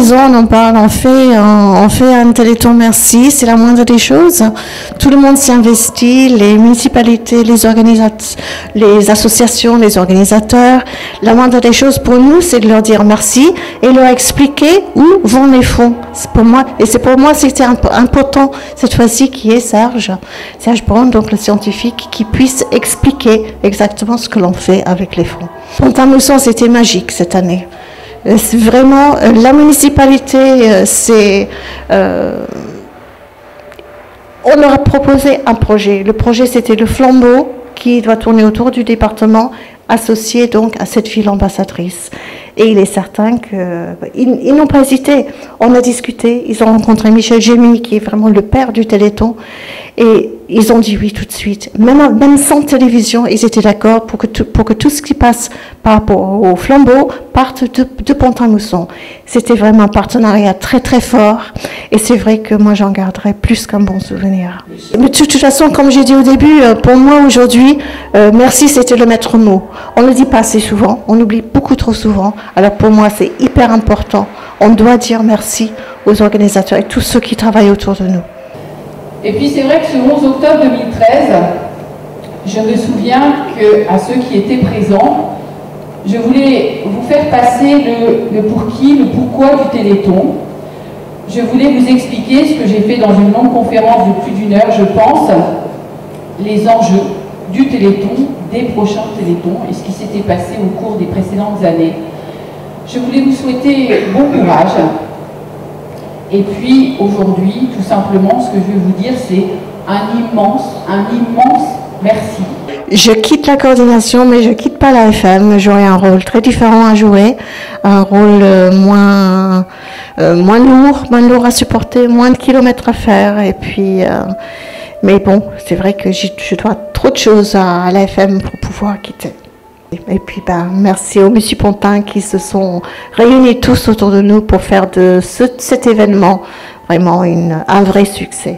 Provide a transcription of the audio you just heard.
maison, on en parle, on fait un téléthon merci, c'est la moindre des choses. Tout le monde s'y investit, les municipalités, les associations, les organisateurs. La moindre des choses pour nous, c'est de leur dire merci et leur expliquer où vont les fonds. C'est pour moi, c'était important cette fois-ci qu'il y ait Serge Brown, donc le scientifique, qui puisse expliquer exactement ce que l'on fait avec les fonds. Pont-à-Mousson, c'était magique cette année. C'est vraiment, la municipalité, on leur a proposé un projet. Le projet, c'était le flambeau qui doit tourner autour du département, associé donc à cette ville ambassadrice. Et il est certain qu'ils n'ont pas hésité. On a discuté, ils ont rencontré Michel Gémy, qui est vraiment le père du Téléthon, et ils ont dit oui tout de suite. Même sans télévision, ils étaient d'accord pour que tout ce qui passe par rapport au flambeau parte de Pont-à-Mousson. C'était vraiment un partenariat très très fort, et c'est vrai que moi j'en garderai plus qu'un bon souvenir. Mais de toute façon, comme j'ai dit au début, pour moi aujourd'hui, merci c'était le maître mot. On ne le dit pas assez souvent, on oublie beaucoup trop souvent. Alors pour moi c'est hyper important. On doit dire merci aux organisateurs et tous ceux qui travaillent autour de nous. Et puis c'est vrai que ce 11 octobre 2013, je me souviens qu'à ceux qui étaient présents, je voulais vous faire passer le pour qui, le pourquoi du Téléthon. Je voulais vous expliquer ce que j'ai fait dans une longue conférence de plus d'1 heure, je pense, les enjeux du Téléthon, des prochains Téléthons et ce qui s'était passé au cours des précédentes années. Je voulais vous souhaiter bon courage. Et puis aujourd'hui, tout simplement, ce que je vais vous dire, c'est un immense merci. Je quitte la coordination, mais je ne quitte pas la FM. J'aurai un rôle très différent à jouer, un rôle moins lourd à supporter, moins de kilomètres à faire. Et puis, mais bon, c'est vrai que je dois trop de choses à la FM pour pouvoir quitter. Et puis, merci aux Mussipontins qui se sont réunis tous autour de nous pour faire de cet événement vraiment un vrai succès.